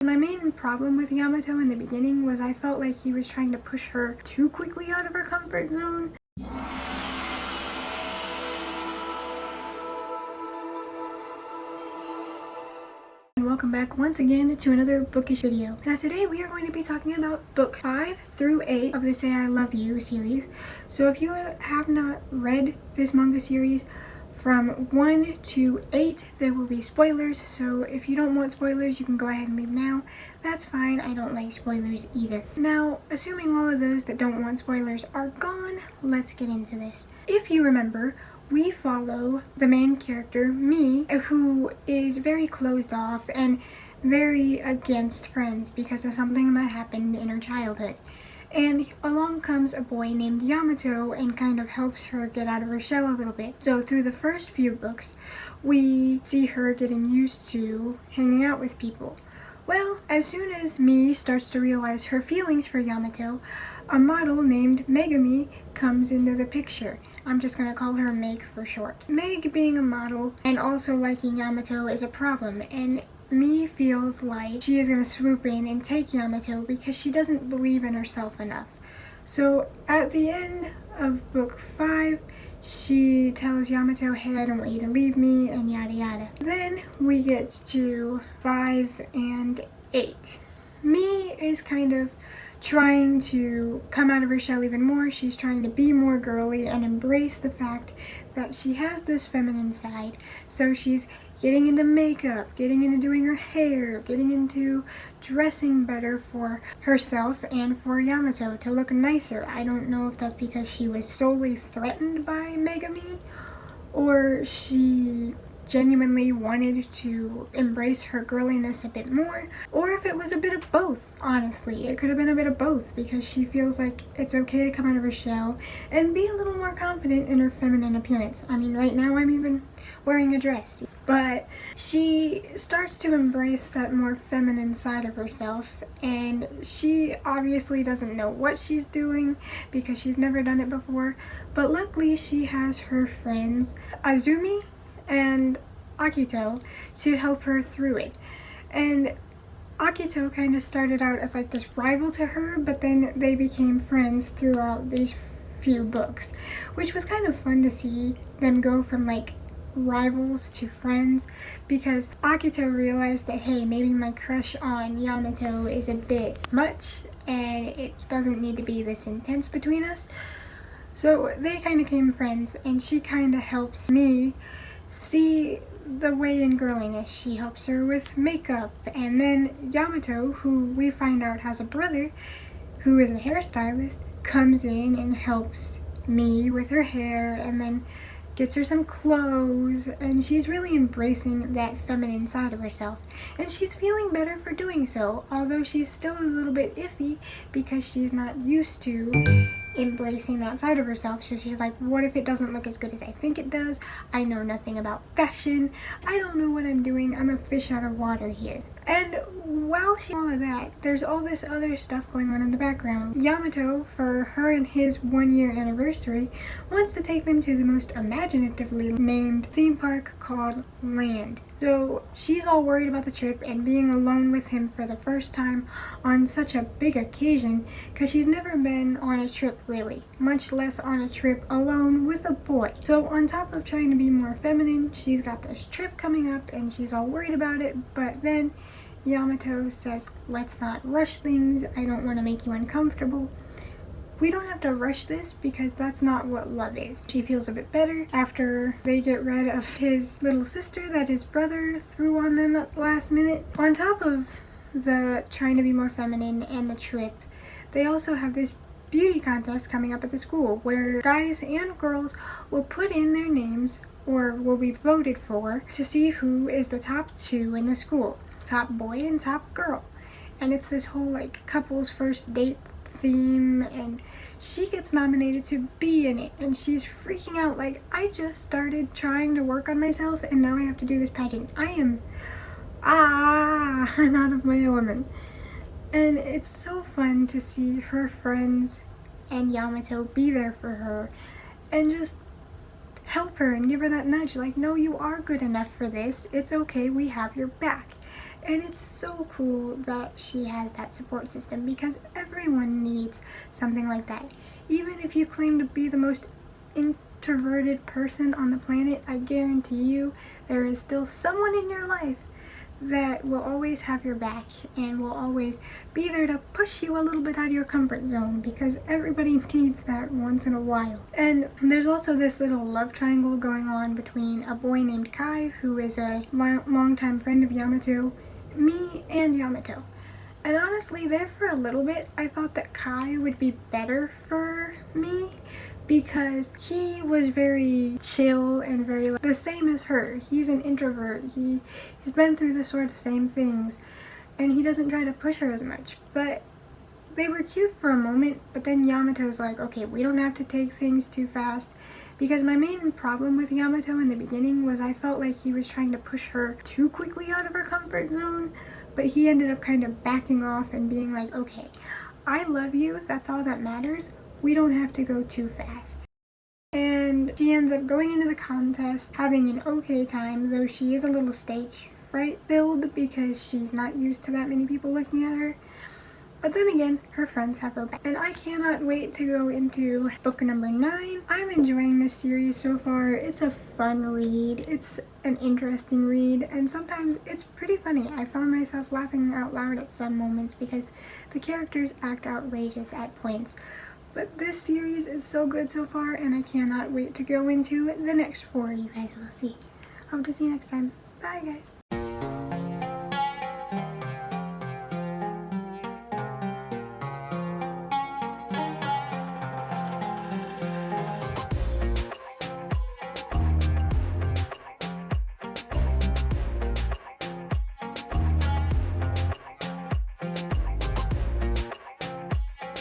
My main problem with Yamato in the beginning was I felt like he was trying to push her too quickly out of her comfort zone. And welcome back once again to another bookish video. Now today we are going to be talking about books 5 through 8 of the Say I Love You series. So if you have not read this manga series, from 1 to 8 there will be spoilers, so if you don't want spoilers you can go ahead and leave now. That's fine, I don't like spoilers either. Now, assuming all of those that don't want spoilers are gone, let's get into this. If you remember, we follow the main character, Mii, who is very closed off and very against friends because of something that happened in her childhood. And along comes a boy named Yamato and kind of helps her get out of her shell a little bit. So through the first few books, we see her getting used to hanging out with people. Well, as soon as Mii starts to realize her feelings for Yamato, a model named Megami comes into the picture. I'm just going to call her Meg for short. Meg being a model and also liking Yamato is a problem, and Mii feels like she is going to swoop in and take Yamato because she doesn't believe in herself enough. So at the end of book 5, she tells Yamato, hey, I don't want you to leave me, and yada yada. Then we get to 5 and 8. Mii is kind of trying to come out of her shell even more. She's trying to be more girly and embrace the fact that she has this feminine side. So she's getting into makeup, getting into doing her hair, getting into dressing better for herself and for Yamato to look nicer. I don't know if that's because she was solely threatened by Megami or she genuinely wanted to embrace her girliness a bit more, or if it was a bit of both. Honestly, it could have been a bit of both because she feels like it's okay to come out of her shell and be a little more confident in her feminine appearance. I mean, right now I'm even wearing a dress, but she starts to embrace that more feminine side of herself, and she obviously doesn't know what she's doing because she's never done it before, but luckily she has her friends Azumi and Akito to help her through it. And Akito kind of started out as like this rival to her, but then they became friends throughout these few books, which was kind of fun to see them go from like rivals to friends, because Akito realized that, hey, maybe my crush on Yamato is a bit much and it doesn't need to be this intense between us. So they kind of became friends, and she kind of helps me see the way in girliness. She helps her with makeup, and then Yamato, who we find out has a brother who is a hairstylist, comes in and helps Mii with her hair and then gets her some clothes, and she's really embracing that feminine side of herself, and she's feeling better for doing so, although she's still a little bit iffy because she's not used to embracing that side of herself. So she's like, what if it doesn't look as good as I think it does? I know nothing about fashion. I don't know what I'm doing. I'm a fish out of water here. And while she's all of that, there's all this other stuff going on in the background. Yamato, for her and his 1-year anniversary, wants to take them to the most imaginatively named theme park called Land. So she's all worried about the trip and being alone with him for the first time on such a big occasion, because she's never been on a trip really, much less on a trip alone with a boy. So on top of trying to be more feminine, she's got this trip coming up and she's all worried about it, but then Yamato says, let's not rush things, I don't want to make you uncomfortable. We don't have to rush this because that's not what love is. She feels a bit better after they get rid of his little sister that his brother threw on them at the last minute. On top of the trying to be more feminine and the trip, they also have this beauty contest coming up at the school where guys and girls will put in their names or will be voted for to see who is the top 2 in the school, top boy and top girl. And it's this whole like couples first date theme, and she gets nominated to be in it, and she's freaking out like, I just started trying to work on myself and now I have to do this pageant. I'm out of my element. And it's so fun to see her friends and Yamato be there for her and just help her and give her that nudge like, no, you are good enough for this, it's okay, we have your back. And it's so cool that she has that support system, because everyone needs something like that. Even if you claim to be the most introverted person on the planet, I guarantee you there is still someone in your life that will always have your back and will always be there to push you a little bit out of your comfort zone, because everybody needs that once in a while. And there's also this little love triangle going on between a boy named Kai, who is a longtime friend of Yamato, me, and Yamato. And honestly, there for a little bit, I thought that Kai would be better for me, because he was very chill and very the same as her. He's an introvert. He's been through the sort of same things, and he doesn't try to push her as much. But they were cute for a moment, but then Yamato's like, okay, we don't have to take things too fast. Because my main problem with Yamato in the beginning was I felt like he was trying to push her too quickly out of her comfort zone, but he ended up kind of backing off and being like, okay, I love you, that's all that matters. We don't have to go too fast. And she ends up going into the contest, having an okay time, though she is a little stage fright filled because she's not used to that many people looking at her. But then again, her friends have her back. And I cannot wait to go into book number 9. I'm enjoying this series so far. It's a fun read. It's an interesting read. And sometimes it's pretty funny. I found myself laughing out loud at some moments because the characters act outrageous at points. But this series is so good so far, and I cannot wait to go into the next 4. You guys will see. Hope to see you next time. Bye, guys.